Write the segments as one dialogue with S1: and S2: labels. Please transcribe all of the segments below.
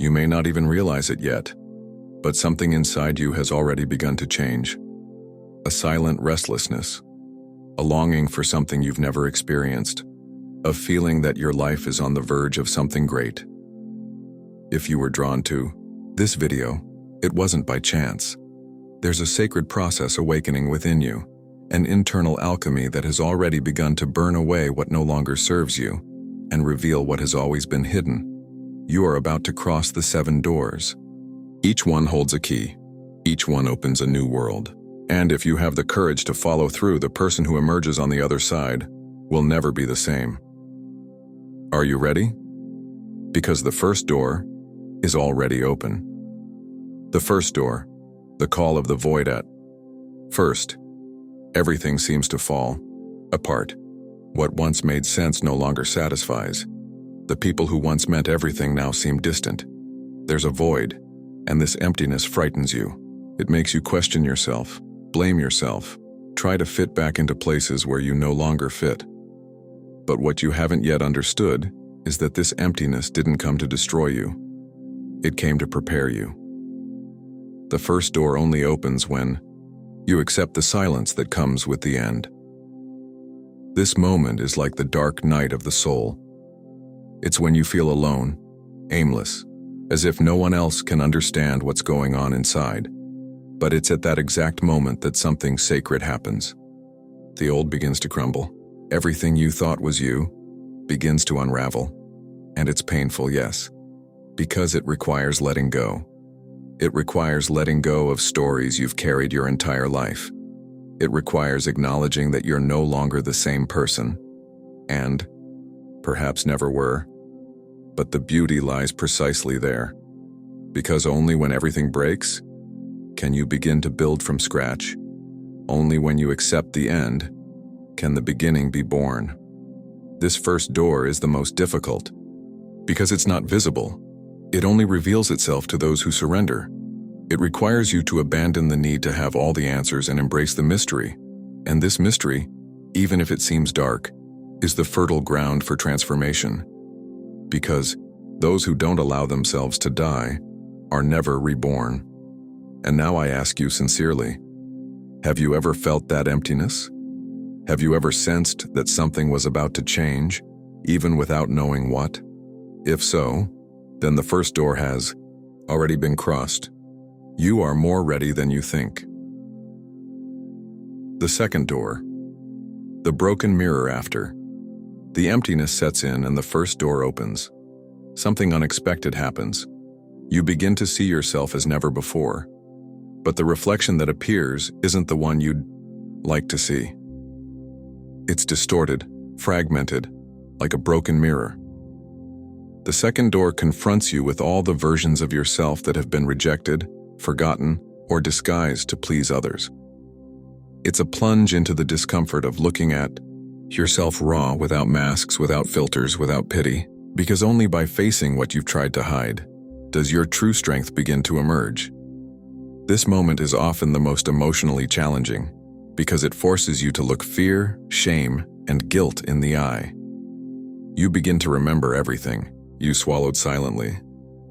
S1: You may not even realize it yet, but something inside you has already begun to change. A silent restlessness, a longing for something you've never experienced, a feeling that your life is on the verge of something great. If you were drawn to this video, it wasn't by chance. There's a sacred process awakening within you, an internal alchemy that has already begun to burn away what no longer serves you and reveal what has always been hidden. You are about to cross the 7 doors. Each one holds a key. Each one opens a new world. And if you have the courage to follow through, the person who emerges on the other side will never be the same. Are you ready? Because the first door is already open. The first door, the call of the void at first. Everything seems to fall apart. What once made sense no longer satisfies. The people who once meant everything now seem distant. There's a void, and this emptiness frightens you. It makes you question yourself, blame yourself, try to fit back into places where you no longer fit. But what you haven't yet understood is that this emptiness didn't come to destroy you. It came to prepare you. The first door only opens when you accept the silence that comes with the end. This moment is like the dark night of the soul. It's when you feel alone, aimless, as if no one else can understand what's going on inside. But it's at that exact moment that something sacred happens. The old begins to crumble. Everything you thought was you begins to unravel. And it's painful, yes, because it requires letting go. It requires letting go of stories you've carried your entire life. It requires acknowledging that you're no longer the same person, and perhaps never were. But the beauty lies precisely there, because only when everything breaks can you begin to build from scratch. Only when you accept the end can the beginning be born. This first door is the most difficult, because it's not visible. It only reveals itself to those who surrender. It requires you to abandon the need to have all the answers and embrace the mystery. And this mystery, even if it seems dark, is the fertile ground for transformation. Because those who don't allow themselves to die are never reborn. And now I ask you sincerely, have you ever felt that emptiness? Have you ever sensed that something was about to change, even without knowing what? If so, then the first door has already been crossed. You are more ready than you think. The second door. The broken mirror after. The emptiness sets in and the first door opens. Something unexpected happens. You begin to see yourself as never before. But the reflection that appears isn't the one you'd like to see. It's distorted, fragmented, like a broken mirror. The second door confronts you with all the versions of yourself that have been rejected, forgotten, or disguised to please others. It's a plunge into the discomfort of looking at yourself raw, without masks, without filters, without pity, because only by facing what you've tried to hide does your true strength begin to emerge. This moment is often the most emotionally challenging, because it forces you to look fear, shame, and guilt in the eye. You begin to remember everything you swallowed silently,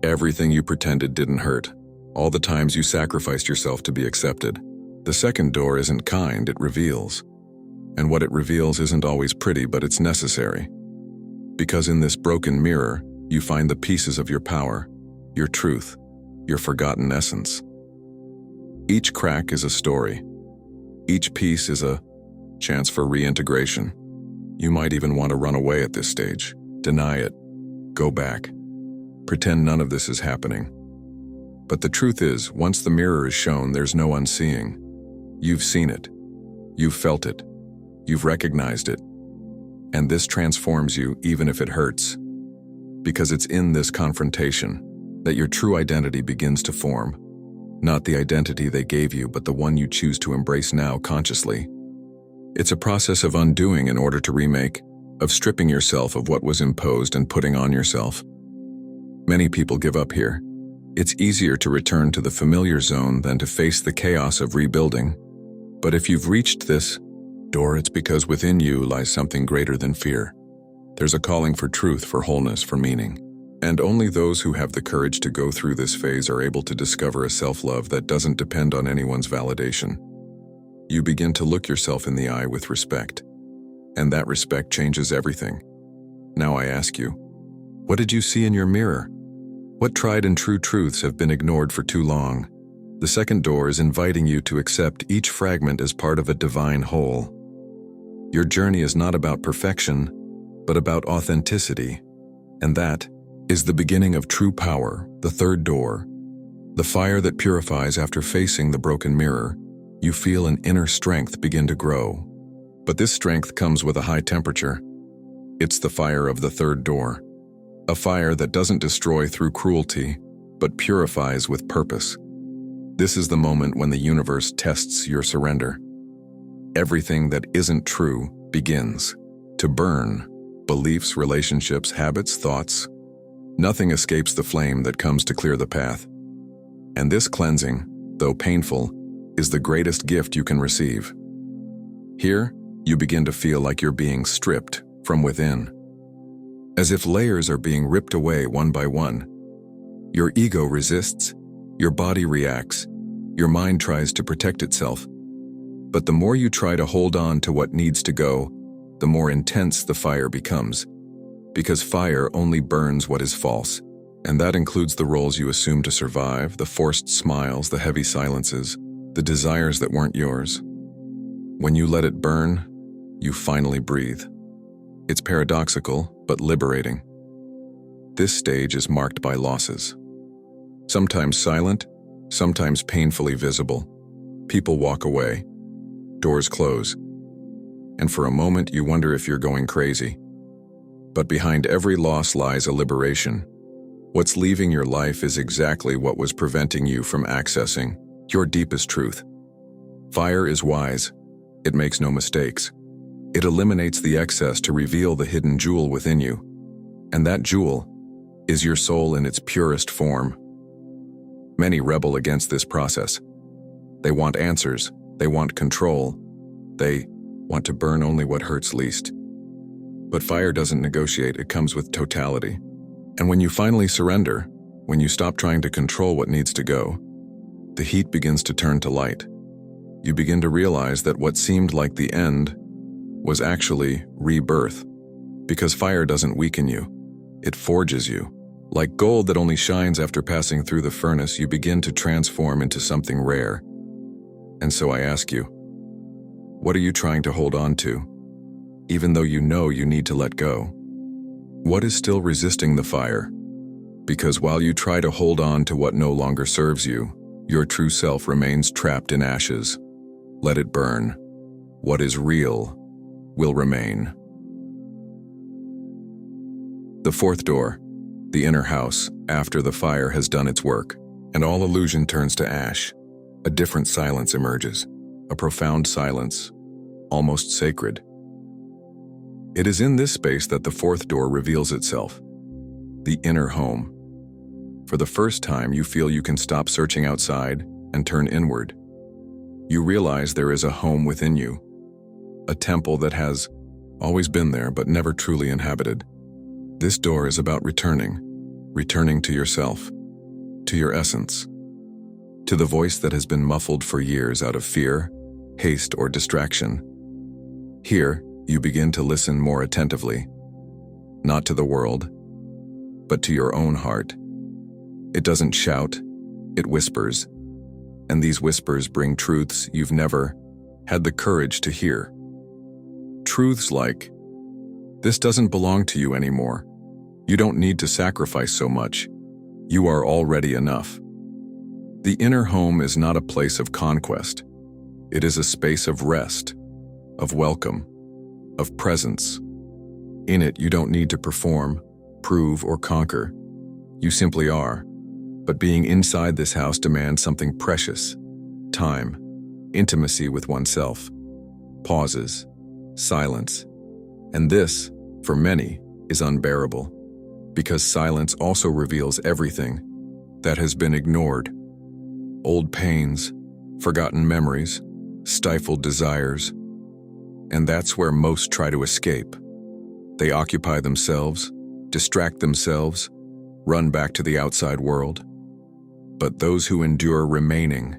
S1: everything you pretended didn't hurt, all the times you sacrificed yourself to be accepted. The second door isn't kind, it reveals. And what it reveals isn't always pretty, but it's necessary. Because in this broken mirror, you find the pieces of your power, your truth, your forgotten essence. Each crack is a story. Each piece is a chance for reintegration. You might even want to run away at this stage, deny it, go back, pretend none of this is happening. But the truth is, once the mirror is shown, there's no unseeing. You've seen it. You've felt it. You've recognized it. And this transforms you even if it hurts. Because it's in this confrontation that your true identity begins to form. Not the identity they gave you, but the one you choose to embrace now consciously. It's a process of undoing in order to remake, of stripping yourself of what was imposed and putting on yourself. Many people give up here. It's easier to return to the familiar zone than to face the chaos of rebuilding. But if you've reached this door, it's because within you lies something greater than fear. There's a calling for truth, for wholeness, for meaning. And only those who have the courage to go through this phase are able to discover a self-love that doesn't depend on anyone's validation. You begin to look yourself in the eye with respect, and that respect changes everything. Now I ask you, what did you see in your mirror? What tried and true truths have been ignored for too long? The second door is inviting you to accept each fragment as part of a divine whole. Your journey is not about perfection, but about authenticity, and that is the beginning of true power, the third door. The fire that purifies after facing the broken mirror. You feel an inner strength begin to grow. But this strength comes with a high temperature. It's the fire of the third door. A fire that doesn't destroy through cruelty, but purifies with purpose. This is the moment when the universe tests your surrender. Everything that isn't true begins to burn. Beliefs, relationships, habits, thoughts. Nothing escapes the flame that comes to clear the path. And this cleansing, though painful, is the greatest gift you can receive. Here, you begin to feel like you're being stripped from within. As if layers are being ripped away one by one. Your ego resists, your body reacts, your mind tries to protect itself. But the more you try to hold on to what needs to go, the more intense the fire becomes. Because fire only burns what is false, and that includes the roles you assume to survive, the forced smiles, the heavy silences, the desires that weren't yours. When you let it burn, you finally breathe. It's paradoxical, but liberating. This stage is marked by losses. Sometimes silent, sometimes painfully visible. People walk away. Doors close. And for a moment you wonder if you're going crazy. But behind every loss lies a liberation. What's leaving your life is exactly what was preventing you from accessing your deepest truth. Fire is wise. It makes no mistakes. It eliminates the excess to reveal the hidden jewel within you. And that jewel is your soul in its purest form. Many rebel against this process. They want answers. They want control. They want to burn only what hurts least. But fire doesn't negotiate, it comes with totality. And when you finally surrender, when you stop trying to control what needs to go, the heat begins to turn to light. You begin to realize that what seemed like the end was actually rebirth. Because fire doesn't weaken you, it forges you. Like gold that only shines after passing through the furnace, you begin to transform into something rare. And so I ask you, what are you trying to hold on to, even though you know you need to let go? What is still resisting the fire? Because while you try to hold on to what no longer serves you, your true self remains trapped in ashes. Let it burn. What is real will remain. The fourth door, the inner house, after the fire has done its work, and all illusion turns to ash, a different silence emerges, a profound silence, almost sacred. It is in this space that the fourth door reveals itself, the inner home. For the first time, you feel you can stop searching outside and turn inward. You realize there is a home within you, a temple that has always been there but never truly inhabited. This door is about returning to yourself, to your essence, to the voice that has been muffled for years out of fear, haste, or distraction. Here, you begin to listen more attentively, not to the world, but to your own heart. It doesn't shout, it whispers, and these whispers bring truths you've never had the courage to hear. Truths like, this doesn't belong to you anymore. You don't need to sacrifice so much. You are already enough. The inner home is not a place of conquest. It is a space of rest, of welcome, of presence. In it, you don't need to perform, prove, or conquer. You simply are. But being inside this house demands something precious: time, intimacy with oneself, pauses, silence. And this, for many, is unbearable, because silence also reveals everything that has been ignored. Old pains, forgotten memories, stifled desires. And that's where most try to escape. They occupy themselves, distract themselves, run back to the outside world. But those who endure remaining,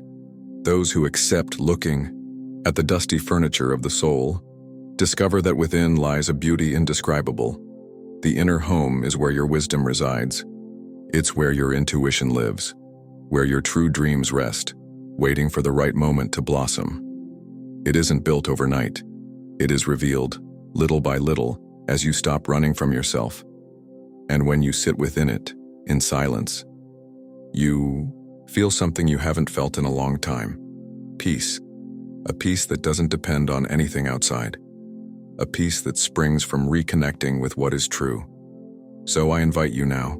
S1: those who accept looking at the dusty furniture of the soul, discover that within lies a beauty indescribable. The inner home is where your wisdom resides. It's where your intuition lives, where your true dreams rest, waiting for the right moment to blossom. It isn't built overnight. It is revealed, little by little, as you stop running from yourself. And when you sit within it, in silence, you feel something you haven't felt in a long time. Peace. A peace that doesn't depend on anything outside. A peace that springs from reconnecting with what is true. So I invite you now,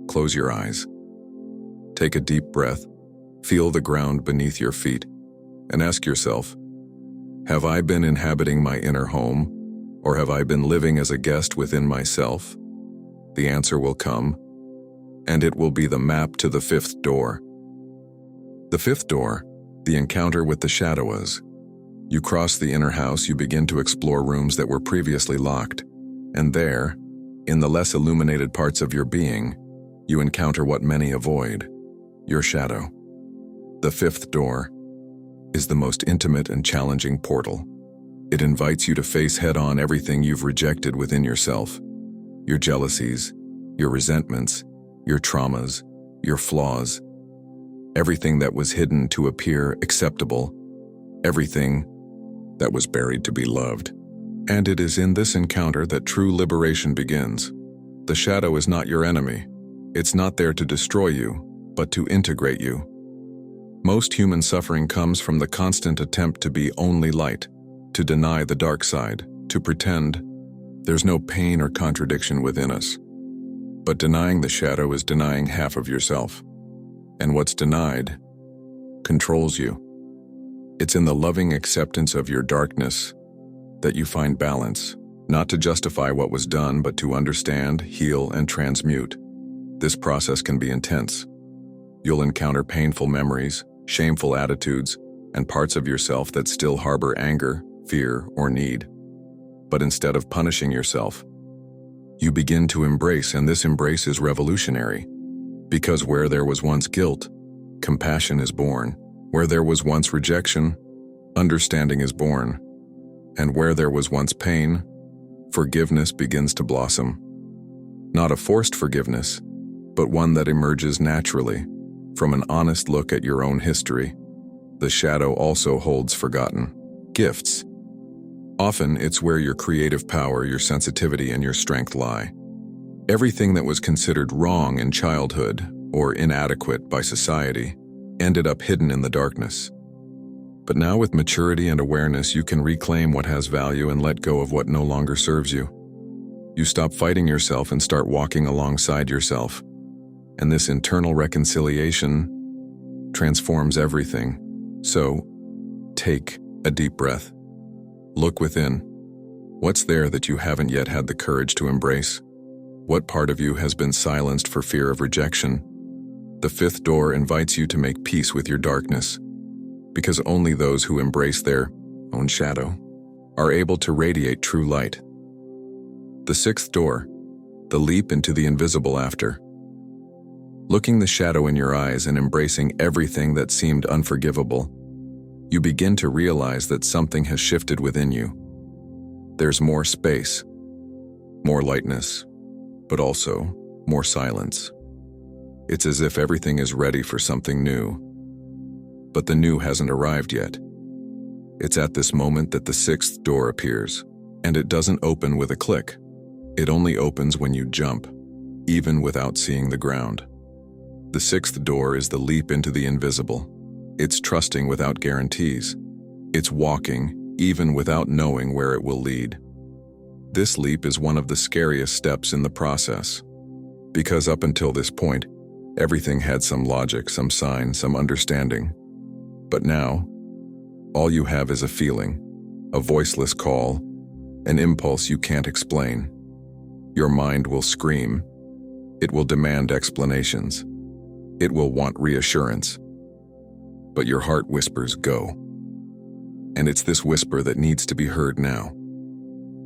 S1: close your eyes. Take a deep breath, feel the ground beneath your feet, and ask yourself, have I been inhabiting my inner home, or have I been living as a guest within myself? The answer will come, and it will be the map to the fifth door. The fifth door, the encounter with the shadows. You cross the inner house, you begin to explore rooms that were previously locked, and there, in the less illuminated parts of your being, you encounter what many avoid, your shadow. The fifth door is the most intimate and challenging portal. It invites you to face head-on everything you've rejected within yourself. Your jealousies, your resentments, your traumas, your flaws. Everything that was hidden to appear acceptable. Everything that was buried to be loved. And it is in this encounter that true liberation begins. The shadow is not your enemy. It's not there to destroy you, but to integrate you. Most human suffering comes from the constant attempt to be only light, to deny the dark side, to pretend there's no pain or contradiction within us. But denying the shadow is denying half of yourself. And what's denied controls you. It's in the loving acceptance of your darkness that you find balance, not to justify what was done, but to understand, heal, and transmute. This process can be intense. You'll encounter painful memories, shameful attitudes, and parts of yourself that still harbor anger, fear, or need. But instead of punishing yourself, you begin to embrace, and this embrace is revolutionary. Because where there was once guilt, compassion is born. Where there was once rejection, understanding is born. And where there was once pain, forgiveness begins to blossom. Not a forced forgiveness, but one that emerges naturally from an honest look at your own history. The shadow also holds forgotten gifts. Often it's where your creative power, your sensitivity, and your strength lie. Everything that was considered wrong in childhood or inadequate by society ended up hidden in the darkness. But now with maturity and awareness, you can reclaim what has value and let go of what no longer serves you. You stop fighting yourself and start walking alongside yourself. And this internal reconciliation transforms everything. So, take a deep breath. Look within. What's there that you haven't yet had the courage to embrace? What part of you has been silenced for fear of rejection? The fifth door invites you to make peace with your darkness, because only those who embrace their own shadow are able to radiate true light. The sixth door, the leap into the invisible after. Looking the shadow in your eyes and embracing everything that seemed unforgivable, you begin to realize that something has shifted within you. There's more space, more lightness, but also more silence. It's as if everything is ready for something new. But the new hasn't arrived yet. It's at this moment that the sixth door appears, and it doesn't open with a click. It only opens when you jump, even without seeing the ground. The sixth door is the leap into the invisible. It's trusting without guarantees. It's walking, even without knowing where it will lead. This leap is one of the scariest steps in the process, because up until this point, everything had some logic, some sign, some understanding. But now, all you have is a feeling, a voiceless call, an impulse you can't explain. Your mind will scream. It will demand explanations. It will want reassurance. But your heart whispers, go. And it's this whisper that needs to be heard now,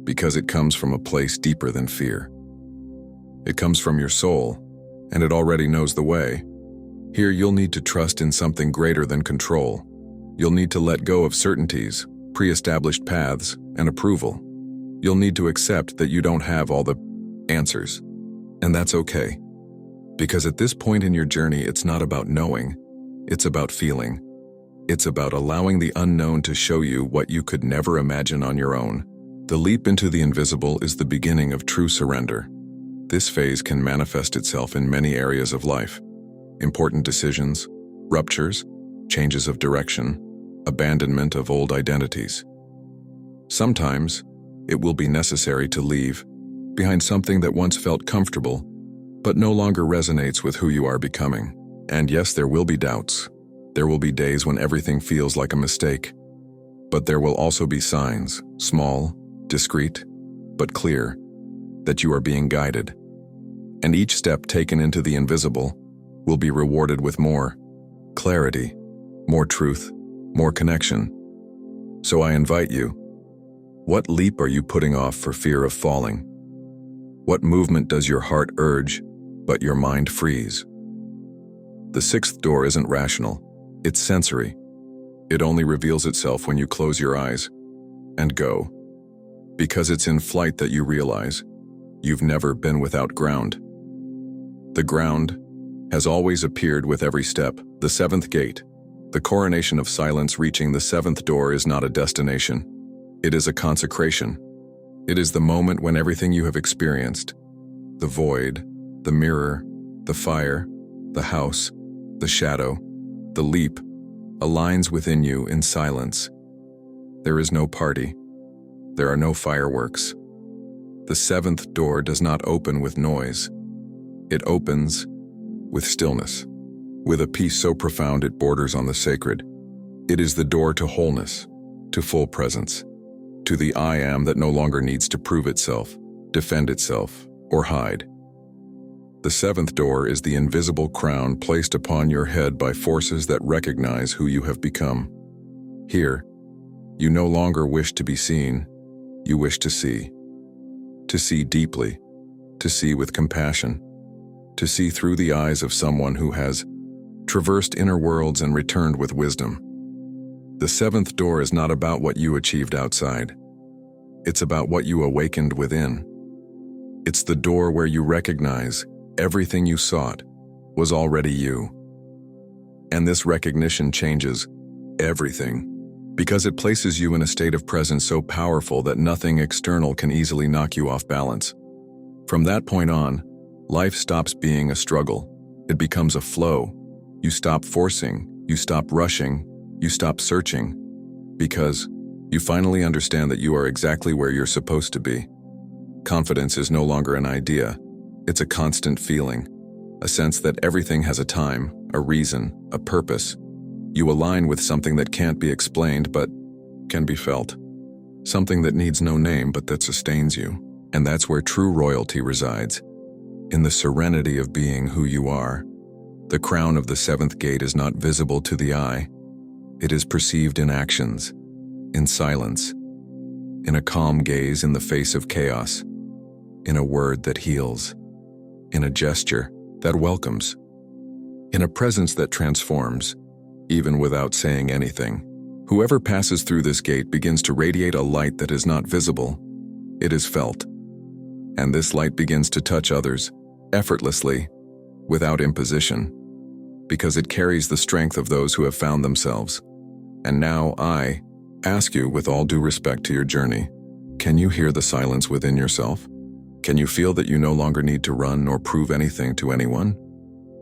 S1: because it comes from a place deeper than fear. It comes from your soul, and it already knows the way. Here you'll need to trust in something greater than control. You'll need to let go of certainties, pre-established paths, and approval. You'll need to accept that you don't have all the answers. And that's okay. Because at this point in your journey, it's not about knowing, it's about feeling. It's about allowing the unknown to show you what you could never imagine on your own. The leap into the invisible is the beginning of true surrender. This phase can manifest itself in many areas of life. Important decisions, ruptures, changes of direction, abandonment of old identities. Sometimes, it will be necessary to leave behind something that once felt comfortable, but no longer resonates with who you are becoming. And yes, there will be doubts. There will be days when everything feels like a mistake. But there will also be signs, small, discreet, but clear, that you are being guided. And each step taken into the invisible will be rewarded with more clarity, more truth, more connection. So I invite you, what leap are you putting off for fear of falling? What movement does your heart urge, but your mind freeze? The sixth door isn't rational, it's sensory. It only reveals itself when you close your eyes and go. Because it's in flight that you realize you've never been without ground. The ground has always appeared with every step. The seventh gate, the coronation of silence reaching the seventh door, is not a destination. It is a consecration. It is the moment when everything you have experienced, the void, the mirror, the fire, the house, the shadow, the leap, aligns within you in silence. There is no party. There are no fireworks. The seventh door does not open with noise. It opens with stillness, with a peace so profound it borders on the sacred. It is the door to wholeness, to full presence, to the I am that no longer needs to prove itself, defend itself, or hide. The seventh door is the invisible crown placed upon your head by forces that recognize who you have become. Here, you no longer wish to be seen, you wish to see deeply, to see with compassion, to see through the eyes of someone who has traversed inner worlds and returned with wisdom. The seventh door is not about what you achieved outside. It's about what you awakened within. It's the door where you recognize everything you sought was already you. And this recognition changes everything, because it places you in a state of presence so powerful that nothing external can easily knock you off balance. From that point on, life stops being a struggle. It becomes a flow. You stop forcing, you stop rushing, you stop searching, because you finally understand that you are exactly where you're supposed to be. Confidence is no longer an idea. It's a constant feeling, a sense that everything has a time, a reason, a purpose. You align with something that can't be explained but can be felt. Something that needs no name but that sustains you. And that's where true royalty resides. In the serenity of being who you are. The crown of the seventh gate is not visible to the eye. It is perceived in actions, in silence, in a calm gaze in the face of chaos, in a word that heals, in a gesture that welcomes, in a presence that transforms, even without saying anything. Whoever passes through this gate begins to radiate a light that is not visible. It is felt. And this light begins to touch others, effortlessly, without imposition, because it carries the strength of those who have found themselves. And now I ask you, with all due respect to your journey, can you hear the silence within yourself? Can you feel that you no longer need to run nor prove anything to anyone?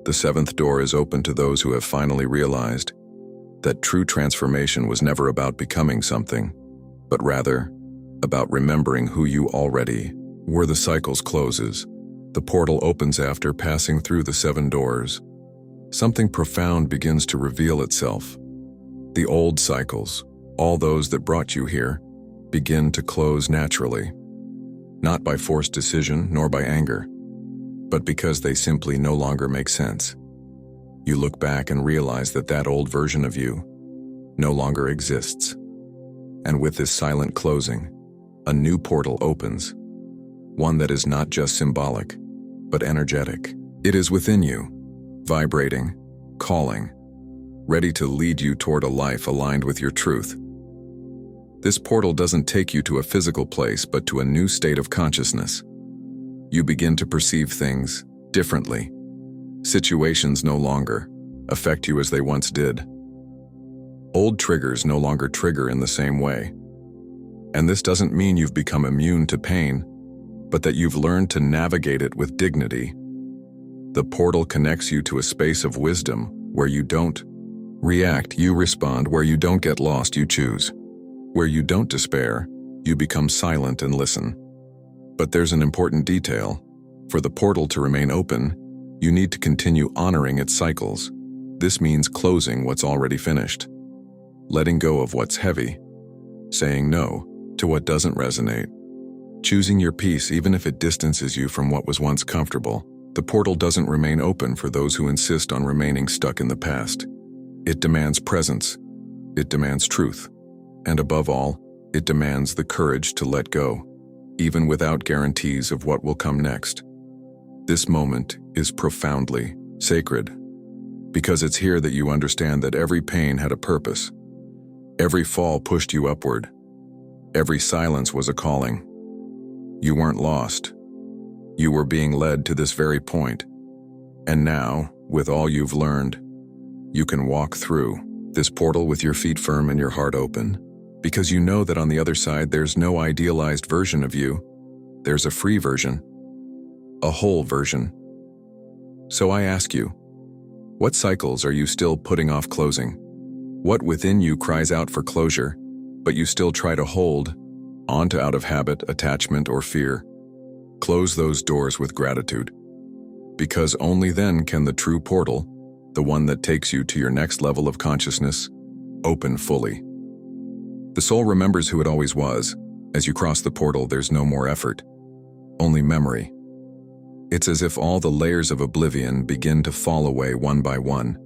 S1: The seventh door is open to those who have finally realized that true transformation was never about becoming something, but rather about remembering who you already were. The cycles closes. The portal opens after passing through the 7 doors. Something profound begins to reveal itself. The old cycles, all those that brought you here, begin to close naturally. Not by forced decision nor by anger, but because they simply no longer make sense. You look back and realize that that old version of you no longer exists. And with this silent closing, a new portal opens, one that is not just symbolic, but energetic. It is within you, vibrating, calling, ready to lead you toward a life aligned with your truth. This portal doesn't take you to a physical place, but to a new state of consciousness. You begin to perceive things differently. Situations no longer affect you as they once did. Old triggers no longer trigger in the same way. And this doesn't mean you've become immune to pain, but that you've learned to navigate it with dignity. The portal connects you to a space of wisdom where you don't react, you respond. Where you don't get lost, you choose. Where you don't despair, you become silent and listen. But there's an important detail. For the portal to remain open, you need to continue honoring its cycles. This means closing what's already finished, letting go of what's heavy, saying no to what doesn't resonate, choosing your peace even if it distances you from what was once comfortable. The portal doesn't remain open for those who insist on remaining stuck in the past. It demands presence, it demands truth, and above all, it demands the courage to let go, even without guarantees of what will come next. This moment is profoundly sacred, because it's here that you understand that every pain had a purpose. Every fall pushed you upward. Every silence was a calling. You weren't lost. You were being led to this very point. And now, with all you've learned, you can walk through this portal with your feet firm and your heart open, because you know that on the other side there's no idealized version of you. There's a free version, a whole version. So I ask you, what cycles are you still putting off closing? What within you cries out for closure, but you still try to hold onto out of habit, attachment, or fear? Close those doors with gratitude, because only then can the true portal, the one that takes you to your next level of consciousness, open fully. The soul remembers who it always was. As you cross the portal, there's no more effort, only memory. It's as if all the layers of oblivion begin to fall away one by one,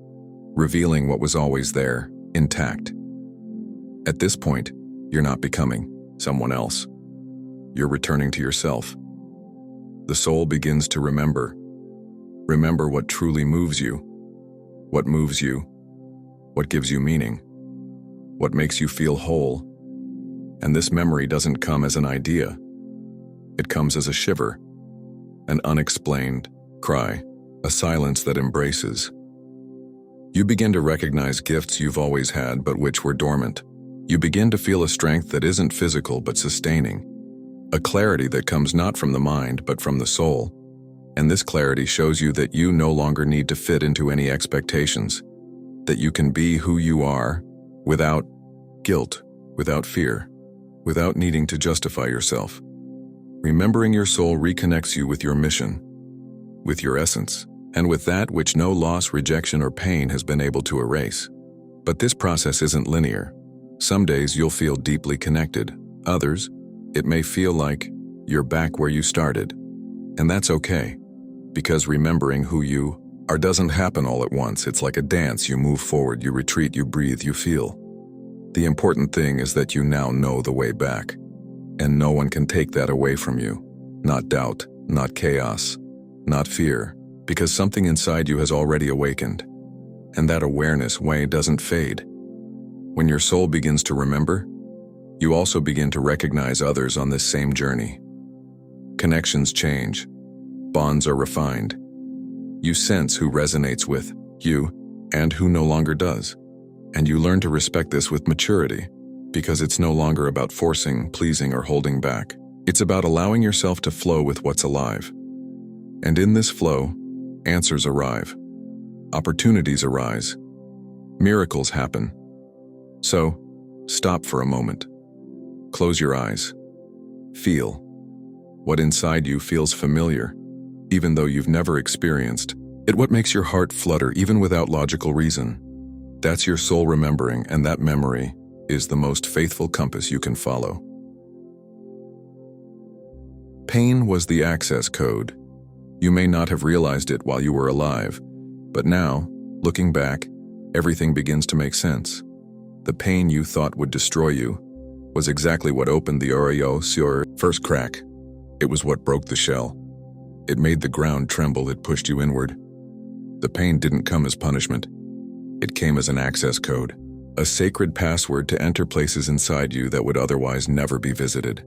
S1: revealing what was always there, intact. At this point, you're not becoming someone else. You're returning to yourself. The soul begins to remember. Remember what truly moves you. What moves you? What gives you meaning? What makes you feel whole? And this memory doesn't come as an idea. It comes as a shiver, an unexplained cry, a silence that embraces. You begin to recognize gifts you've always had but which were dormant. You begin to feel a strength that isn't physical but sustaining, a clarity that comes not from the mind but from the soul. And this clarity shows you that you no longer need to fit into any expectations, that you can be who you are without guilt, without fear, without needing to justify yourself. Remembering your soul reconnects you with your mission, with your essence, and with that which no loss, rejection, or pain has been able to erase. But this process isn't linear. Some days you'll feel deeply connected. Others, it may feel like you're back where you started. And that's okay, because remembering who you are doesn't happen all at once. It's like a dance. You move forward, you retreat, you breathe, you feel. The important thing is that you now know the way back, and no one can take that away from you. Not doubt, not chaos, not fear, because something inside you has already awakened, and that awareness way doesn't fade. When your soul begins to remember, you also begin to recognize others on this same journey. Connections change, bonds are refined. You sense who resonates with you and who no longer does. And you learn to respect this with maturity, because it's no longer about forcing, pleasing, or holding back. It's about allowing yourself to flow with what's alive. And in this flow, answers arrive. Opportunities arise. Miracles happen. So, stop for a moment. Close your eyes. Feel. What inside you feels familiar, even though you've never experienced it. What makes your heart flutter even without logical reason? That's your soul remembering, and that memory is the most faithful compass you can follow. Pain was the access code. You may not have realized it while you were alive, but now, looking back, everything begins to make sense. The pain you thought would destroy you was exactly what opened the Oreo sur first crack. It was what broke the shell. It made the ground tremble, it pushed you inward. The pain didn't come as punishment. It came as an access code, a sacred password to enter places inside you that would otherwise never be visited.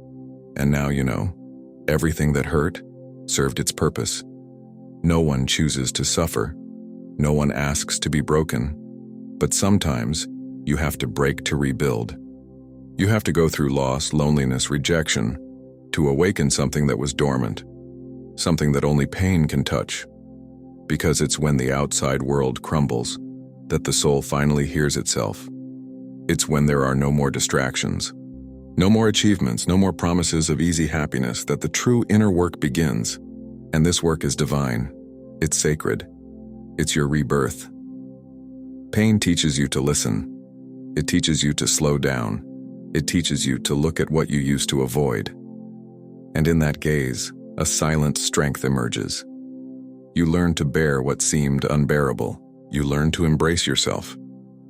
S1: And now you know, everything that hurt served its purpose. No one chooses to suffer. No one asks to be broken. But sometimes, you have to break to rebuild. You have to go through loss, loneliness, rejection, to awaken something that was dormant, something that only pain can touch. Because it's when the outside world crumbles that the soul finally hears itself. It's when there are no more distractions, no more achievements, no more promises of easy happiness, that the true inner work begins. And this work is divine. It's sacred. It's your rebirth. Pain teaches you to listen. It teaches you to slow down. It teaches you to look at what you used to avoid. And in that gaze, a silent strength emerges. You learn to bear what seemed unbearable. You learn to embrace yourself.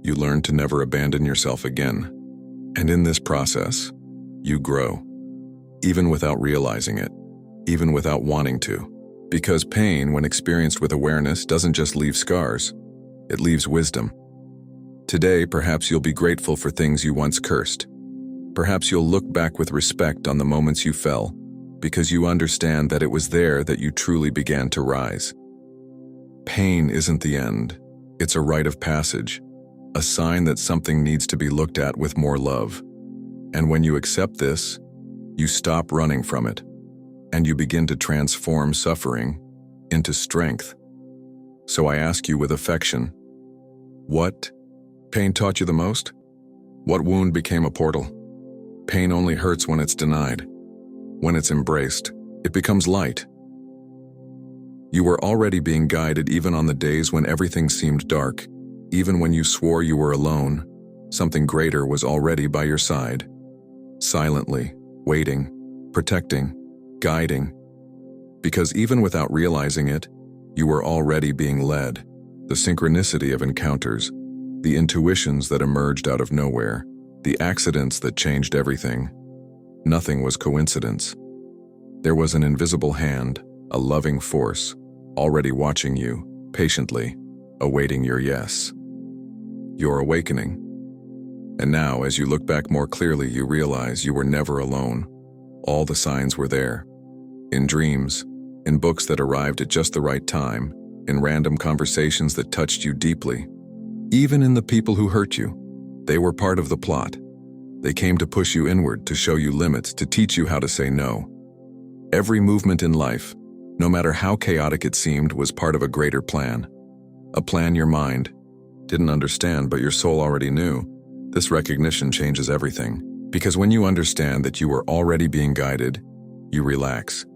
S1: You learn to never abandon yourself again. And in this process, you grow, even without realizing it, even without wanting to. Because pain, when experienced with awareness, doesn't just leave scars, it leaves wisdom. Today, perhaps you'll be grateful for things you once cursed. Perhaps you'll look back with respect on the moments you fell, because you understand that it was there that you truly began to rise. Pain isn't the end. It's a rite of passage, a sign that something needs to be looked at with more love. And when you accept this, you stop running from it, and you begin to transform suffering into strength. So I ask you with affection, what pain taught you the most? What wound became a portal? Pain only hurts when it's denied. When it's embraced, it becomes light. You were already being guided even on the days when everything seemed dark. Even when you swore you were alone, something greater was already by your side. Silently, waiting, protecting, guiding. Because even without realizing it, you were already being led. The synchronicity of encounters, the intuitions that emerged out of nowhere, the accidents that changed everything. Nothing was coincidence. There was an invisible hand, a loving force, already watching you, patiently, awaiting your yes. Your awakening. And now, as you look back more clearly, you realize you were never alone. All the signs were there. In dreams, in books that arrived at just the right time, in random conversations that touched you deeply. Even in the people who hurt you, they were part of the plot. They came to push you inward, to show you limits, to teach you how to say no. Every movement in life, no matter how chaotic it seemed, was part of a greater plan. A plan your mind didn't understand, but your soul already knew. This recognition changes everything. Because when you understand that you were already being guided, you relax.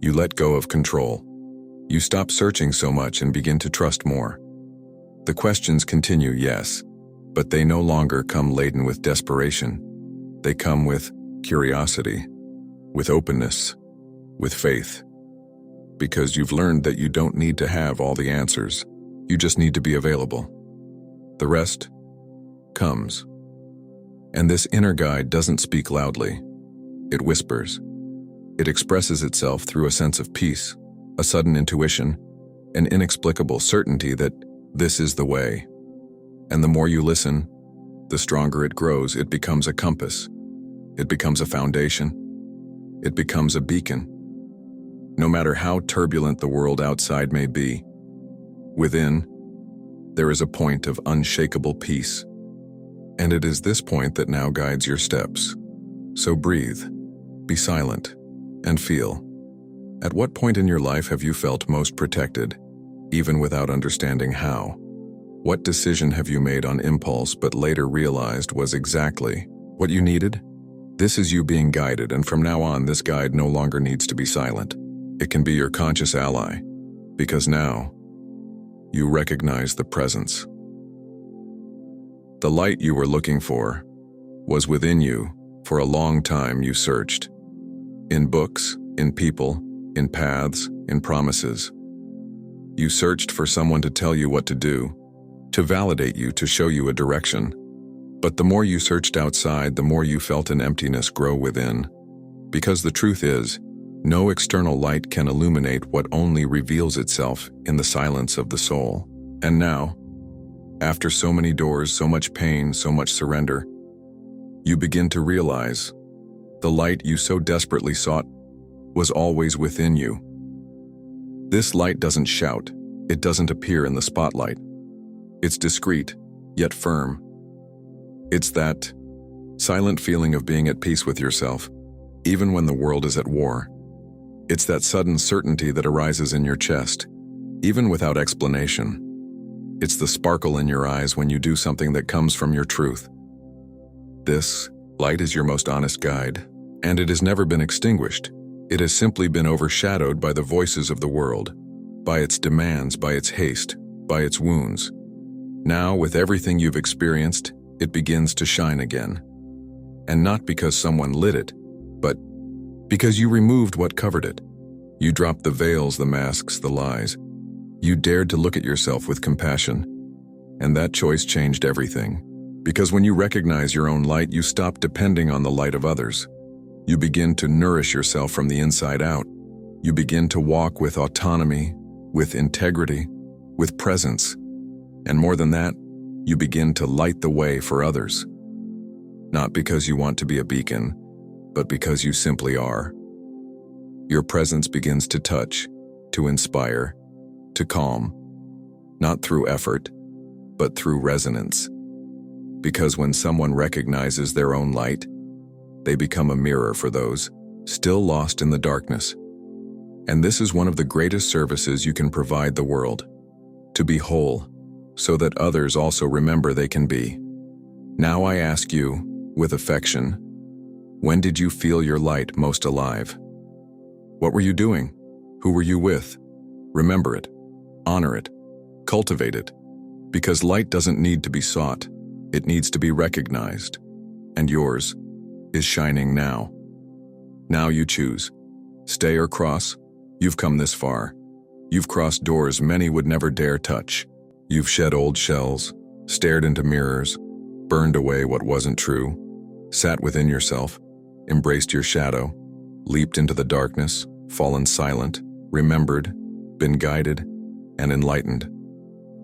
S1: You let go of control. You stop searching so much and begin to trust more. The questions continue, yes, but they no longer come laden with desperation. They come with curiosity, with openness, with faith. Because you've learned that you don't need to have all the answers. You just need to be available. The rest comes. And this inner guide doesn't speak loudly. It whispers. It expresses itself through a sense of peace, a sudden intuition, an inexplicable certainty that this is the way. And the more you listen, the stronger it grows. It becomes a compass. It becomes a foundation. It becomes a beacon. No matter how turbulent the world outside may be, within, there is a point of unshakable peace. And it is this point that now guides your steps. So breathe, be silent, and feel. At what point in your life have you felt most protected, even without understanding how? What decision have you made on impulse but later realized was exactly what you needed? This is you being guided, and from now on, this guide no longer needs to be silent. It can be your conscious ally, because now, you recognize the presence. The light you were looking for was within you. For a long time you searched. In books, in people, in paths, in promises. You searched for someone to tell you what to do, to validate you, to show you a direction. But the more you searched outside, the more you felt an emptiness grow within. Because the truth is, No external light can illuminate what only reveals itself in the silence of the soul. And now, after so many doors, so much pain, so much surrender, you begin to realize the light you so desperately sought was always within you. This light doesn't shout, it doesn't appear in the spotlight. It's discreet, yet firm. It's that silent feeling of being at peace with yourself, even when the world is at war. It's that sudden certainty that arises in your chest, even without explanation. It's the sparkle in your eyes when you do something that comes from your truth. This light is your most honest guide, and it has never been extinguished. It has simply been overshadowed by the voices of the world, by its demands, by its haste, by its wounds. Now, with everything you've experienced, it begins to shine again. And not because someone lit it, but because you removed what covered it. You dropped the veils, the masks, the lies. You dared to look at yourself with compassion. And that choice changed everything. Because when you recognize your own light, you stop depending on the light of others. You begin to nourish yourself from the inside out. You begin to walk with autonomy, with integrity, with presence. And more than that, you begin to light the way for others. Not because you want to be a beacon, but because you simply are. Your presence begins to touch, to inspire, to calm, not through effort, but through resonance. Because when someone recognizes their own light, they become a mirror for those still lost in the darkness. And this is one of the greatest services you can provide the world, to be whole, so that others also remember they can be. Now I ask you, with affection, when did you feel your light most alive? What were you doing? Who were you with? Remember it, honor it, cultivate it, because light doesn't need to be sought, it needs to be recognized, and yours is shining now. Now you choose. Stay or cross. You've come this far. You've crossed doors many would never dare touch. You've shed old shells, stared into mirrors, burned away what wasn't true, sat within yourself, embraced your shadow, leaped into the darkness, fallen silent, remembered, been guided, and enlightened.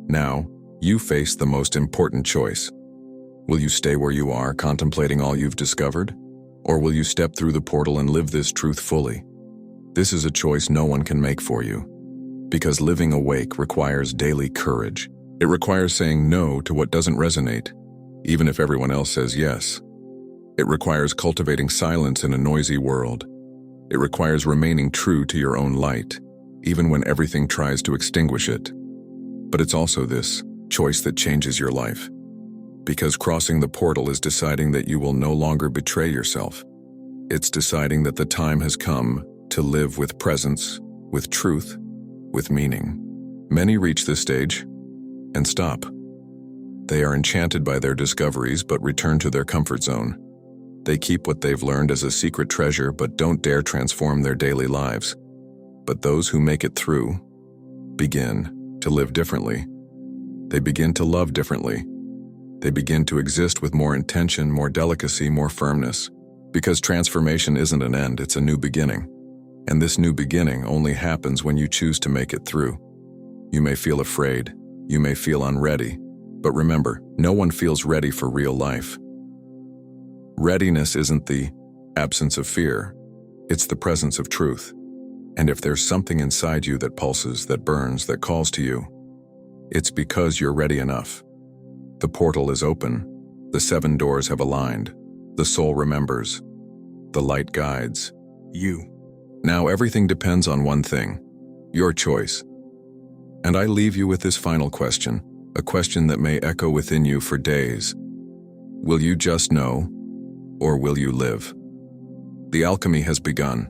S1: Now, you face the most important choice. Will you stay where you are, contemplating all you've discovered? Or will you step through the portal and live this truth fully? This is a choice no one can make for you. Because living awake requires daily courage. It requires saying no to what doesn't resonate, even if everyone else says yes. It requires cultivating silence in a noisy world. It requires remaining true to your own light, even when everything tries to extinguish it. But it's also this choice that changes your life. Because crossing the portal is deciding that you will no longer betray yourself. It's deciding that the time has come to live with presence, with truth, with meaning. Many reach this stage and stop. They are enchanted by their discoveries but return to their comfort zone. They keep what they've learned as a secret treasure but don't dare transform their daily lives. But those who make it through begin to live differently. They begin to love differently. They begin to exist with more intention, more delicacy, more firmness. Because transformation isn't an end, it's a new beginning. And this new beginning only happens when you choose to make it through. You may feel afraid, you may feel unready, but remember, no one feels ready for real life. Readiness isn't the absence of fear, it's the presence of truth. And if there's something inside you that pulses, that burns, that calls to you, it's because you're ready enough. The portal is open, the 7 doors have aligned, the soul remembers, the light guides you. Now everything depends on one thing, your choice. And I leave you with this final question, a question that may echo within you for days. Will you just know, or will you live? The alchemy has begun.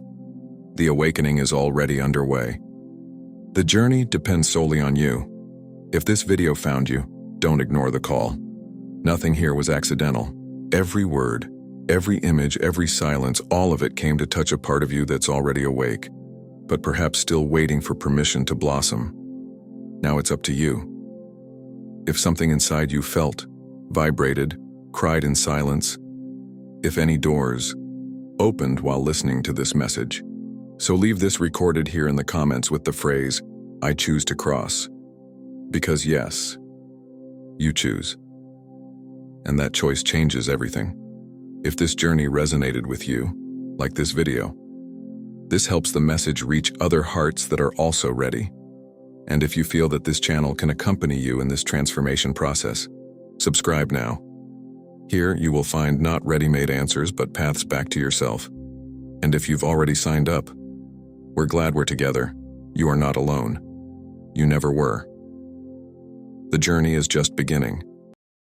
S1: The awakening is already underway. The journey depends solely on you. If this video found you, don't ignore the call. Nothing here was accidental. Every word, every image, every silence, all of it came to touch a part of you that's already awake, but perhaps still waiting for permission to blossom. Now it's up to you. If something inside you felt, vibrated, cried in silence, if any doors opened while listening to this message, So leave this recorded here in the comments with the phrase, "I choose to cross." Because yes, you choose. And that choice changes everything. If this journey resonated with you, like this video, this helps the message reach other hearts that are also ready. And if you feel that this channel can accompany you in this transformation process, subscribe now. Here you will find not ready-made answers but paths back to yourself. And if you've already signed up, we're glad we're together. You are not alone. You never were. The journey is just beginning.